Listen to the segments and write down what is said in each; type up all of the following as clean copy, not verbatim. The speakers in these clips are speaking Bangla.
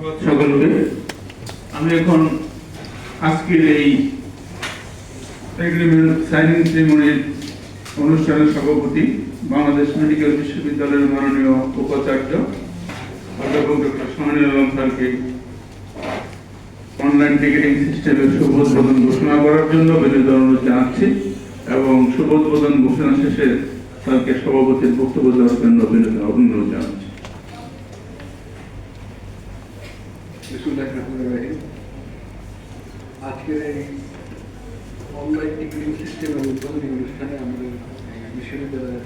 ধন্যবাদ সকলকে। আমি এখন আজকের এই এগ্রিমেন্ট সাইনিং সেরিমনির অনুষ্ঠানের সভাপতি বাংলাদেশ মেডিকেল বিশ্ববিদ্যালয়ের মাননীয় উপাচার্য অধ্যাপক ডক্টর সোহানুল আলম স্যারকে অনলাইন টিকেটিং সিস্টেমের শুভ উদ্বোধন ঘোষণা করার জন্য বিনীত অনুরোধ জানাচ্ছি এবং শুভ উদ্বোধন ঘোষণা শেষে স্যারকে সভাপতির বক্তব্য দেওয়ার জন্য বিনীত অনুরোধ জানাচ্ছি। আজকের এই অনলাইন টিকেটিং সিস্টেমের উদ্বোধনী অনুষ্ঠানে আমাদের বিশ্ববিদ্যালয়ের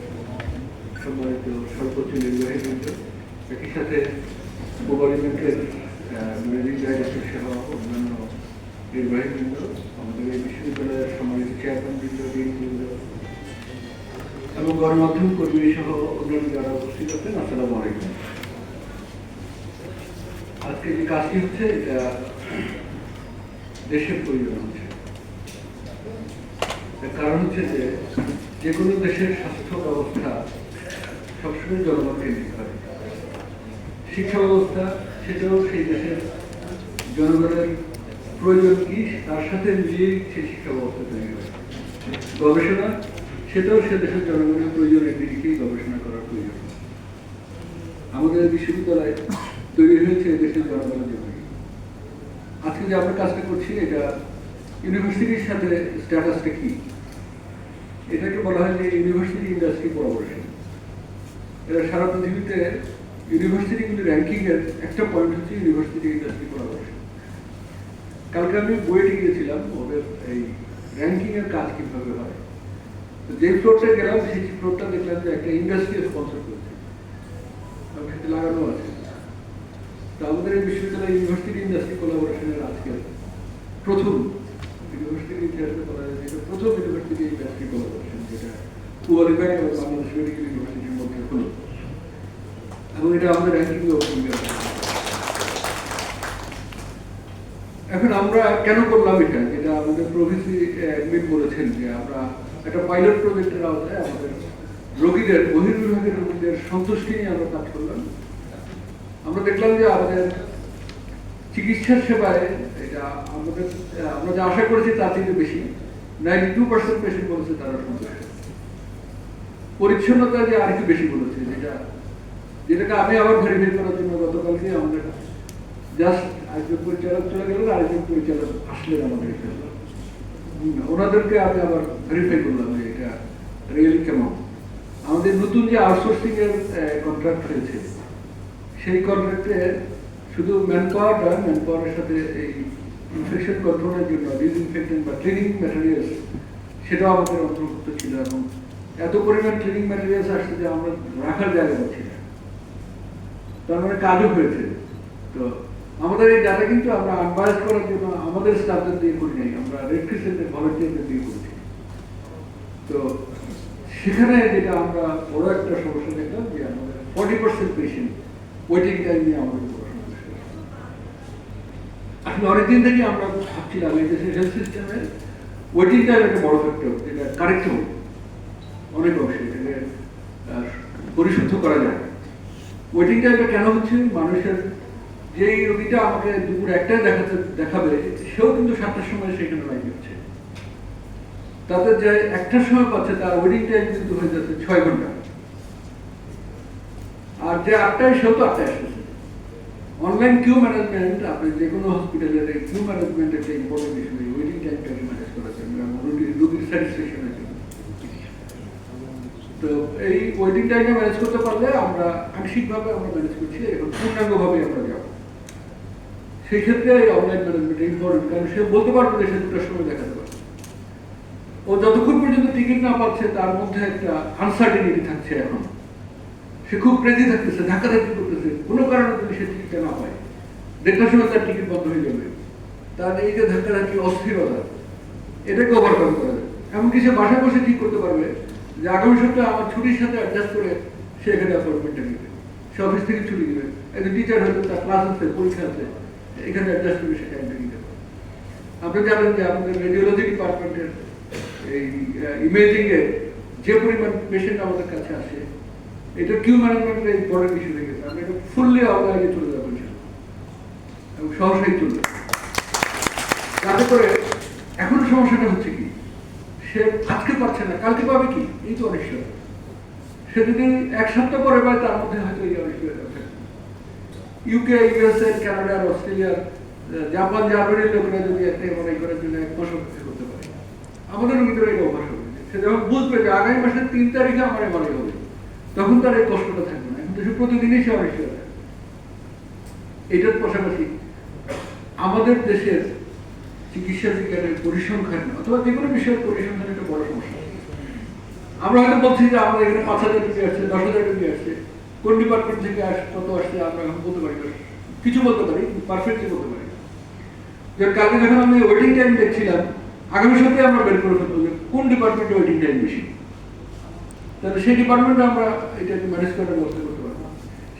সম্মানিত সর্বোচ্চ নির্বাহী বৃন্দ, একই সাথে গভর্নমেন্টের ম্যানেজিং ডাইরেক্টর সহ অন্যান্য নির্বাহী বৃন্দ, আমাদের এই বিশ্ববিদ্যালয়ের সম্মানিত চেয়ারম্যান বৃন্দ, ডিন বৃন্দ এবং গণমাধ্যম কর্মী সহ অন্যান্য যারা উপস্থিত আছেন, আসসালামু আলাইকুম। আজকে যে কাজটি হচ্ছে এটা দেশের প্রয়োজন হচ্ছে। কারণ হচ্ছে যে কোনো দেশের স্বাস্থ্য ব্যবস্থা সবসময় জনগণ কেন্দ্রিক হয়। শিক্ষা ব্যবস্থা সেটাও সেই দেশের জনগণের প্রয়োজন কি তার সাথে মিলিয়ে সেই শিক্ষা ব্যবস্থা তৈরি হয়। গবেষণা সেটাও সে দেশের জনগণের প্রয়োজনের দিকেই গবেষণা করার প্রয়োজন। আমাদের বিশ্ববিদ্যালয় তৈরি হয়েছে দেশের জনগণের জন্য। আজকে যে আমরা কাজটা করছি এটা ইউনিভার্সিটির সাথে স্ট্যাটাসটা কি, এটাকে বলা হয় যে ইউনিভার্সিটি ইন্ডাস্ট্রি কোলাবোরেশন। এটা সারা পৃথিবীতে ইউনিভার্সিটিগুলি র্যাঙ্কিং এর একটা পয়েন্ট হচ্ছে ইউনিভার্সিটি ইন্ডাস্ট্রি কোলাবোরেশন। কালকে আমি বুয়েটে গিয়েছিলাম, ওদের এই র্যাঙ্কিং এর কাজ কিভাবে হয়। তো যে ফ্লোরটা গেলাম সেই ফ্লোরটা দেখলাম যে একটা ইন্ডাস্ট্রি স্পন্সর করেছে, সেটা লাগানো আছে। তো আমাদের এই বিশ্ববিদ্যালয় ইউনিভার্সিটি ইন্ডাস্ট্রি কোলাবোরেশনের আজকে প্রথম ইউনিভার্সিটির ইতিহাসে বলা যায় যে প্রথম ইউনিভার্সিটি ইন্ডাস্ট্রি কোলাবোরেশন, যেটা কুয়ালিফাইড এবং বাংলাদেশ মেডিকেল ইউনিভার্সিটির মধ্যে হলো, এবং এটা আমাদের র্যাঙ্কিং এখন আমরা কেন করলাম এটা, যেটা আমাদের প্রভিসি অ্যাডমিট বলেছেন যে আমরা একটা পাইলট প্রজেক্টের আওতায় আমাদের রোগীদের বহির্বিভাগের রোগীদের সন্তুষ্টি নিয়ে আমরা কাজ করলাম। আমরা দেখলাম যে আমাদের চিকিৎসার সেবায় এটা আমরা যা আশা করেছি তার থেকে বেশি, 92% পেশেন্ট বলেছে তারা সন্তুষ্ট। পরিচ্ছন্নতা যে আর একটু বেশি বলেছে, যেটাকে আমি আবার ভেরিফাই করার জন্য গতকালকে আমাদের জাস্ট একজন পরিচালক চলে গেলেন, আরেকজন পরিচালক আসলেন আমাদের এখানে, ওনাদেরকে আমি আবার ভেরিফাই করলাম যে এটা রিয়েলি কেমন। আমাদের নতুন যে আউটসোর্সিং এর কন্ট্রাক্ট হয়েছে, সেই কন্ট্রাক্টে শুধু ম্যানপাওয়ারের সাথে এই ইনফেকশন কন্ট্রোলের জন্য ডিসইনফেক্টেন্ট বা ক্লিনিং ম্যাটেরিয়ালস সেটাও আমাদের অন্তর্ভুক্ত ছিল, এবং এত পরিমাণ ক্লিনিং ম্যাটেরিয়ালস আসছে যে আমরা রাখার জায়গা পাচ্ছি না। তার মানে কাজও হয়েছে। তো আমাদের এই ডাটা কিন্তু আমরা আনবায়াস করার জন্য আমাদের স্টাফদের দিয়ে করি নাই, আমরা রেড ক্রিসেন্টের ভলান্টিয়ারদের দিয়ে করেছি। তো সেখানে যেটা আমরা বড় একটা সমস্যা দেখলাম যে আমাদের 40% পেশেন্ট ওয়েটিং টাইম নিয়ে আমাদের অনেকদিন থেকে আমরা ভাবছিলাম এই দেশের হেলথ সিস্টেমের ওয়েটিং টাইম একটা বড় ফ্যাক্টর, যেটা কারেক্ট হবে অনেক অংশে, এটাকে পরিশুদ্ধ করা যায়। ওয়েটিং টাইমটা কেন হচ্ছে, মানুষের যেই রোগীটা আমাকে দুপুর 1টায় দেখাবে সেও কিন্তু 7টার সময় সেখানে লাইনে হচ্ছে, তাদের যে 1টার সময় পাচ্ছে তার ওয়েটিং টাইম কিন্তু হয়ে যাচ্ছে 6 ঘন্টা, আর যে 8টায় সেও তো 8টায় আসতেছে। অনলাইন কিউ ম্যানেজমেন্ট, আপনি যে কোনো হসপিটালের এই কিউ ম্যানেজমেন্ট একটা ইম্পর্টেন্ট ইস্যু, ওয়েটিং টাইমটাকে ম্যানেজ করার জন্য এবং রোগীর স্যাটিসফ্যাকশনের জন্য। তো এই ওয়েটিং টাইমটা ম্যানেজ করতে পারলে আমরা আংশিকভাবে আমরা ম্যানেজ করছি, এখন পূর্ণাঙ্গভাবে আমরা যাব। সেই ক্ষেত্রে এই অনলাইন ম্যানেজমেন্ট ইম্পর্টেন্ট, কারণ সে বলতে পারবে যে সে 2টার সময় দেখাতে পারবে। ও যতক্ষণ পর্যন্ত টিকিট না পাচ্ছে তার মধ্যে একটা আনসার্টিনিটি থাকছে, এখন সে খুব ক্রেজি থাকতেছে, ধাক্কাধাক্কি করতেছে, কোনো কারণে যদি সে টিকিটটা না পায় 1টার সময় তার টিকিট বন্ধ হয়ে যাবে। তার এই যে ধাক্কাধাক্কি অস্থিরতা, এটাকে ওভারকাম করা যায়। এমনকি সে বাসায় বসে ঠিক করতে পারবে যে আগামী সপ্তাহে আমার ছুটির সাথে অ্যাডজাস্ট করে সে এখানে অ্যাপয়েন্টমেন্টটা নেবে, সে অফিস থেকে ছুটি দেবে। একজন টিচার হয়তো তার ক্লাস আছে, পরীক্ষা আছে, এখানে অ্যাডজাস্ট করে সে টাইমটা নিতে পারে। আপনি জানেন যে আমাদের রেডিওলজি ডিপার্টমেন্টের এই ইমেজিং এ যে পরিমাণ পেশেন্ট আমাদের কাছে আসে, এটা কিউ ম্যানেজমেন্টের ইম্পর্টেন্ট ইস্যু হয়ে গেছে। আমরা এটা ফুললি অনলাইনে চলে যাবো। এবং সহসাই চলবে। যাতে করে এখন সমস্যাটা হচ্ছে কি, সে আজকে পাচ্ছে না, কালকে পাবে কি, এই তো অনিশ্চয়তা। সে যদি এক সপ্তাহ পরে পায়, তার মধ্যে হয়তো এই অনিশ্চয়তা থাকে। UK, USA, Canada, Australia, Japan, জার্মানির লোকেরা যদি একটা মনে করার জন্য 1 মাস অপেক্ষা করতে পারে, আমাদের ভিতরে এটা অভ্যাস হবে। সে যখন বুঝবে যে আগামী মাসের 3 তারিখে আমার এমআরআই হবে, তখন তার এই কষ্টটা থাকবে না। কিন্তু সে প্রতিদিনই সে অনিশ্চয়তা। এটার পাশাপাশি আমাদের দেশের চিকিৎসা বিজ্ঞানের পরিসংখ্যান অথবা যে কোনো বিষয়ের পরিসংখ্যান একটা বড় সমস্যা। আমরা হয়তো বলছি যে আমাদের এখানে 5,000 রুগী আসছে, 10,000 রুগী আসছে, কোন ডিপার্টমেন্ট থেকে কত আসছে আমরা এখন বলতে পারি না। কিছু বলতে পারি, পারফেক্টলি বলতে পারি। যে কালকে যখন আমি ওয়েটিং টাইম দেখছিলাম, আগামী সপ্তাহে আমরা বের করে ফেলবো যে কোন ডিপার্টমেন্টে ওয়েটিং টাইম বেশি, তাহলে সেই ডিপার্টমেন্টে আমরা এটাকে ম্যানেজ করার ব্যবস্থা করতে পারবো।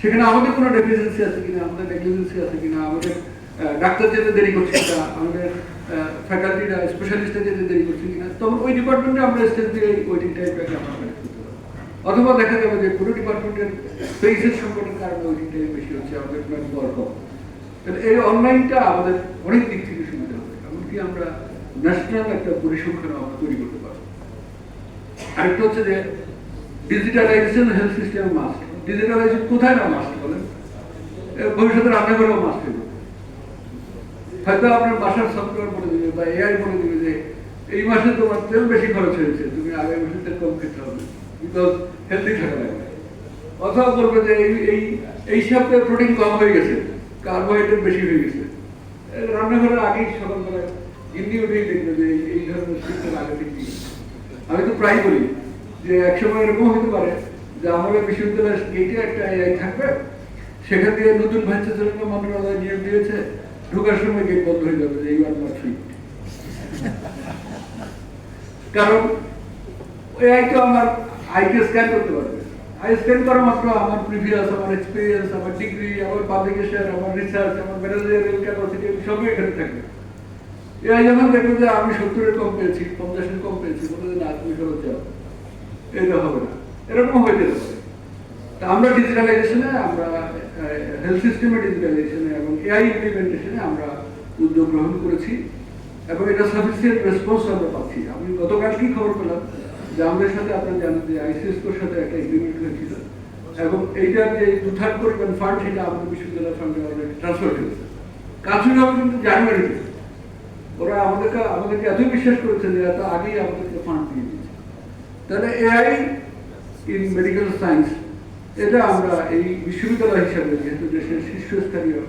সেখানে আমাদের কোনো ডেফিসিয়েন্সি আছে কিনা, আমাদের নেগলিজেন্সি আছে কিনা, আমাদের ডাক্তার যেতে দেরি করছে কিনা, আমাদের ফ্যাকাল্টিরা স্পেশালিস্টরা যেতে দেরি করছে কিনা, তখন ওই ডিপার্টমেন্টে আমরা স্টেজ দিয়ে ওয়েটিং টাইমটাকে আমরা ম্যানেজ করতে পারবো। অথবা দেখা যাবে যে কোনো ডিপার্টমেন্টের স্পেসের সংকটের কারণে ওয়েটিং টাইম বেশি হচ্ছে, আমাদের ম্যান পাওয়ার কম। তাহলে এই অনলাইনটা আমাদের অনেক দিক থেকে সুবিধা হবে, এমনকি আমরা ন্যাশনাল একটা পরিসংখ্যান আমরা তৈরি করতে পারবো। আরেকটা হচ্ছে যে digitalization health system must. Digitalization কোথায় না মাস্ট বলেন? ভবিষ্যতে রান্নাঘরেও মাস্ট হবে। হয়তো আপনার বাসার সফটওয়্যার বলে দিবে বা এআই বলে দিবে যে এই মাসে তোমার তেল বেশি খরচ হয়েছে, তুমি আগামী মাসে তেল কম খেতে হবে, বিকজ হেলদি থাকা লাগবে। অথবা বলবে যে এই সপ্তাহে প্রোটিন কম হয়ে গেছে, কার্বোহাইড্রেট বেশি হয়ে গেছে। রান্নাঘরের আগেই সকালবেলায় গিন্নি উঠেই দেখবে যে এই ধরনের সিস্টেম আগে থেকে। আমি তো প্রায় বলি যে একসময় এরকম হতে পারে যে আমাদের বিশ্ববিদ্যালয়ের গেটে একটা এআই থাকবে, সেখান থেকে নতুন ভাইস চ্যান্সেলর মন্ত্রণালয় নিয়োগ দিয়েছে, ঢোকার সময় গেট বন্ধ হয়ে যাবে যে ইউ আর নট ফিট। কারণ এআই তো আমার আইকে স্ক্যান করতে পারবে। আই স্ক্যান করা মাত্র আমার প্রিভিয়াস, আমার এক্সপিরিয়েন্স, আমার ডিগ্রি, আমার পাবলিকেশন, আমার রিসার্চ, আমার ম্যানেজারিয়াল ক্যাপাসিটি সবই এখানে থাকবে। এআই যখন দেখবে যে আমি 70-এর কম পেয়েছি, 50-এর কম পেয়েছি, বলে না তুমি ফেরত যাও, এটা হবে না। এরকম হয়ে যেতে পারে। তা আমরা ডিজিটালাইজেশনে, আমরা হেলথ সিস্টেমের ডিজিটালাইজেশনে এবং এআই ইমপ্লিমেন্টেশনে আমরা উদ্যোগ গ্রহণ করেছি এবং এটা সাফিসিয়েন্ট রেসপন্স আমরা পাচ্ছি। আমি গতকালকেই খবর পেলাম যে আমাদের সাথে আপনারা জানেন যে আইসিএসকোর সাথে একটা এগ্রিমেন্ট হয়েছিল এবং এইটার যে 2/3 পরিমাণ ফান্ড সেটা আমাদের বিশ্ববিদ্যালয় ফান্ডে অলরেডি ট্রান্সফার হয়েছে। কাজ শুরু হবে কিন্তু জানুয়ারিতে। ওরা আমাদেরকে এতই বিশ্বাস করেছে যে এত আগেই আমাদেরকে ফান্ড দিয়ে দিয়েছে। তাহলে এআই ইন মেডিকেল সায়েন্স, এটা আমরা এই বিশ্ববিদ্যালয় হিসাবে যেহেতু দেশের শীর্ষস্থানীয়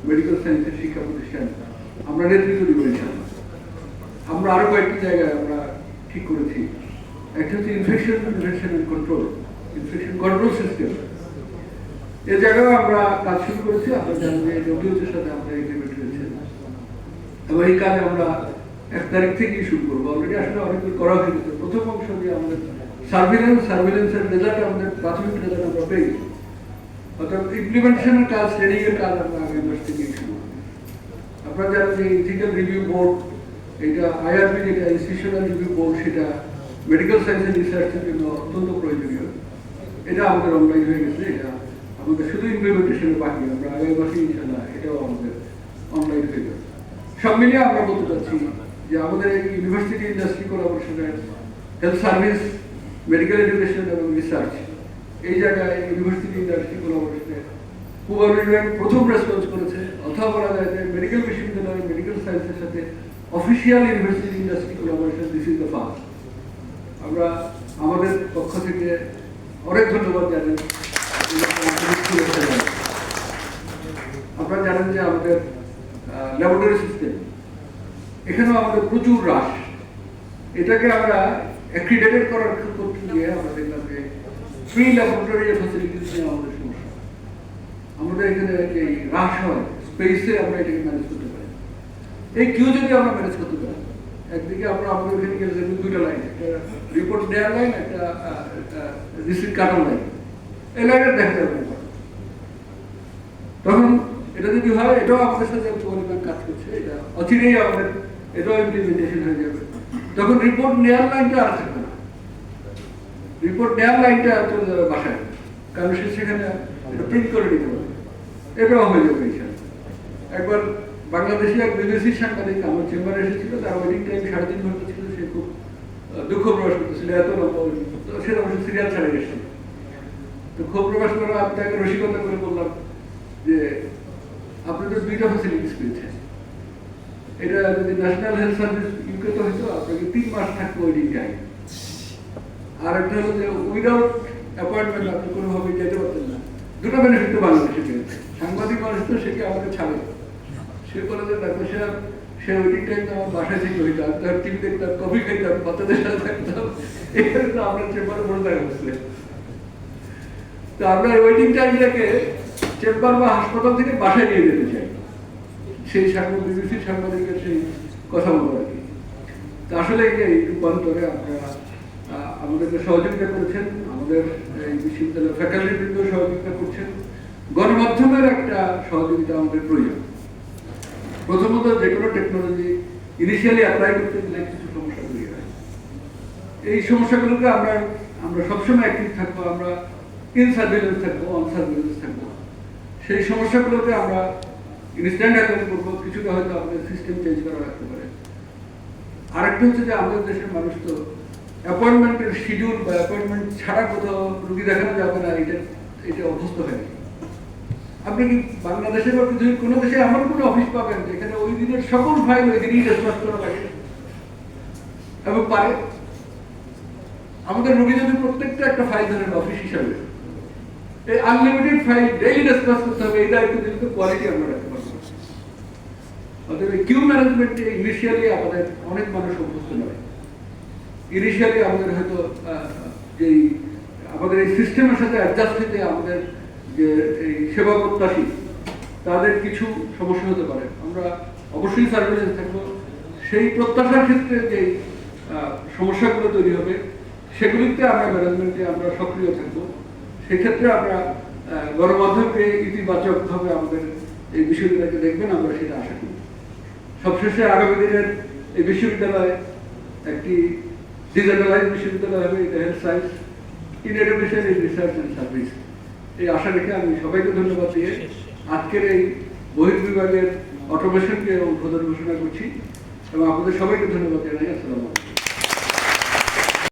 মেডিকেল সায়েন্সের শিক্ষা প্রতিষ্ঠান, আমরা নেতৃত্ব দিব ইনশাআল্লাহ। আমরা আরো কয়েকটি জায়গায় আমরা ঠিক করেছি। একটা হচ্ছে infection prevention and control, infection control system. এই জায়গায় আমরা কাজ শুরু করেছি। আপনারা জানেন যে ডব্লিউএইচওর সাথে আমরা এগ্রিমেন্ট হয়েছে এবং এই কাজ আমরা 1 তারিখ থেকেই শুরু করবো। অলরেডি আসলে অনেকগুলো করা হয়ে গেছে। প্রথম অংশ দিয়ে আমাদের সার্ভিলেন্সের রেজাল্ট, আমাদের প্রাথমিক রেজাল্ট আমরা পেয়ে গেছি। অর্থাৎ ইমপ্লিমেন্টেশনের কাজ, ট্রেনিং এর কাজ আমরা আগামী মাস থেকে শুরু করব। আপনারা জানেন যে ইথিক্যাল রিভিউ বোর্ড, এটা আইআরবি যেটা ইনস্টিটিউশনাল রিভিউ বোর্ড, সেটা মেডিকেল সায়েন্সের রিসার্চের জন্য অত্যন্ত প্রয়োজনীয়। এটা আমাদের অনলাইন হয়ে গেছে। এটা আমাদের শুধু ইমপ্লিমেন্টেশনের বাকি, আমরা আগামী মাসে ইনশাআল্লাহ এটাও আমাদের অনলাইন হয়ে যাবে। সব মিলিয়ে আমরা বলতে চাচ্ছি যে আমাদের এই ইউনিভার্সিটি ইন্ডাস্ট্রি কোলাবোরেশনের হেলথ সার্ভিস, মেডিকেল এডুকেশন এবং রিসার্চ, এই জায়গায় ইউনিভার্সিটি ইন্ডাস্ট্রি কোলাবোরেশনে পূর্বানুযায়ী প্রথম রেসপন্স করেছে। অথবা বলা যায় যে মেডিকেল বিশ্ববিদ্যালয় মেডিকেল সায়েন্সের সাথে official university industry collaboration, this is the first. আমরা আমাদের পক্ষ থেকে অনেক ধন্যবাদ জানাই। আপনারা জানেন যে আমাদের ল্যাবরেটরি সিস্টেম, এখানেও আমাদের প্রচুর হ্রাস। এটাকে আমরা অ্যাক্রিডেটেড করার করতে গিয়ে আমরা দেখলাম যে ফ্রি ল্যাবরেটরি ফ্যাসিলিটিস নিয়ে আমাদের সমস্যা। আমাদের এখানে যে হ্রাস হয় স্পেসে, আমরা এটাকে ম্যানেজ করতে পারি। এই কিউ যদি আমরা ম্যানেজ করতে পারি, একদিকে আমরা আমাদের এখানে গেলে দেখবেন 2টা লাইন, একটা রিপোর্ট দেওয়ার লাইন, একটা রিসিট কাটার লাইন। এই লাইনের দেখা যাবে না। তখন এটা যদি হয়, এটাও আমাদের সাথে পরিমাণ কাজ করছে, এটা অচিরেই আমাদের এটাও ইমপ্লিমেন্টেশন হয়ে যাবে। তখন রিপোর্ট নেওয়ার লাইনটা আর থাকবে না, রিপোর্ট নেওয়ার লাইনটা চলে যাবে বাসায়, কারণ সে সেখানে প্রিন্ট করে নিতে পারবে। এটাও হয়ে যাবে ইনশাআল্লাহ। একবার বাংলাদেশি এক বিদেশি সাংবাদিক আমার চেম্বারে এসেছিল, তার ওয়েডিং টাইম 3.5 ঘন্টা ছিল। সে খুব দুঃখ প্রকাশ করতেছিল, এত লম্বা wedding। তো সে অবশ্য সিরিয়াল ছাড়া গেছিল। তো ক্ষোভ প্রকাশ করে আমি তাকে রসিকতা করে বললাম যে আপনি তো 2টা ফ্যাসিলিটিস পেয়েছেন, এটা যদি ন্যাশনাল হেলথ সার্ভিস ইউকে তো হয়তো আপনাকে 3 মাস থাকবে ওয়েডিং টাইম। আর একটা হলো যে উইদাউট অ্যাপয়েন্টমেন্ট আপনি কোনোভাবে যেতে পারতেন না। 2টা বেনিফিট তো বাংলাদেশে পেয়েছে। সাংবাদিক মানুষ তো সে কি আমাকে ছাড়ে? সে বলে যে ডাক্তার সাহেব, সে ওয়েডিং টাইম আমার বাসায় থেকে হইতাম, তার টিভি দেখতাম, কফি খাইতাম, বাচ্চাদের সাথে থাকতাম, এখানে তো আমরা চেম্বারে বসে থাকা হচ্ছে। তো আমরা ওয়েডিং টাইমটাকে চেম্বার বা হাসপাতাল থেকে বাসায় নিয়ে যেতে চাই, সেই বিবিসি সাংবাদিকের সেই কথা বলবো আর কি। তো আসলে এই রূপান্তরে আপনারা আমাদেরকে সহযোগিতা করেছেন, আমাদের এই বিশ্ববিদ্যালয়ের ফ্যাকাল্টি বৃন্দ সহযোগিতা করছেন। গণমাধ্যমের একটা সহযোগিতা আমাদের প্রয়োজন। প্রথমত, যে কোনো টেকনোলজি ইনিশিয়ালি অ্যাপ্লাই করতে গেলে কিছু সমস্যা তৈরি হয়। এই সমস্যাগুলোকে আমরা সবসময় অ্যাক্টিভ থাকবো, আমরা ইন সার্ভিলেন্স থাকবো, অন সার্ভিলেন্স থাকবো। সেই সমস্যাগুলোকে আমরা ইনস্ট্যান্ট হ্যান্ডেল করবো। কিছুটা হয়তো আমাদের সিস্টেম চেঞ্জ করা রাখতে পারে। আরেকটা হচ্ছে যে আমাদের দেশের মানুষ তো অ্যাপয়েন্টমেন্টের শিডিউল বা অ্যাপয়েন্টমেন্ট ছাড়া কোথাও রুগী দেখানো যাবে না, এটা অভ্যস্ত হয়নি। আপনি কি বাংলাদেশের বা পৃথিবীর কোনো দেশে এমন কোনো অফিস পাবেন যেখানে ওই দিনের সকল ফাইল ওই দিনই ডিসপাস করা লাগে এবং পারে? আমাদের রোগী যদি প্রত্যেকটা একটা ফাইল ধরেন অফিস হিসাবে, এই আনলিমিটেড ফাইল ডেইলি ডিসপাস করতে হবে, এই দায়িত্ব দিলে তো কোয়ালিটি আমরা রাখতে পারবো। অতএব কিউ ম্যানেজমেন্টে ইনিশিয়ালি আমাদের অনেক মানুষ অভ্যস্ত নয়। ইনিশিয়ালি আমাদের হয়তো যেই আমাদের এই সিস্টেমের সাথে অ্যাডজাস্ট হতে আমাদের যে এই সেবা প্রত্যাশী তাদের কিছু সমস্যা হতে পারে। আমরা অবশ্যই সার্ভিলেন্স থাকবো। সেই প্রত্যাশার ক্ষেত্রে যে সমস্যাগুলো তৈরি হবে সেগুলিতে আমরা ম্যানেজমেন্টে আমরা সক্রিয় থাকবো। সেক্ষেত্রে আমরা গণমাধ্যমকে ইতিবাচকভাবে আমাদের এই বিশ্ববিদ্যালয়কে দেখবেন, আমরা সেটা আশা করি। সবশেষে আগামী দিনের এই বিশ্ববিদ্যালয় একটি ডিজিটালাইজ বিশ্ববিদ্যালয় হবে, এটা health science in education, in research and service. এই আশা রেখে আমি সবাইকে ধন্যবাদ দিয়ে আজকের এই বহির্বিভাগের অটোমেশনকে উদ্বোধন ঘোষণা করছি এবং আপনাদের সবাইকে ধন্যবাদ জানাই। আসসালামু আলাইকুম।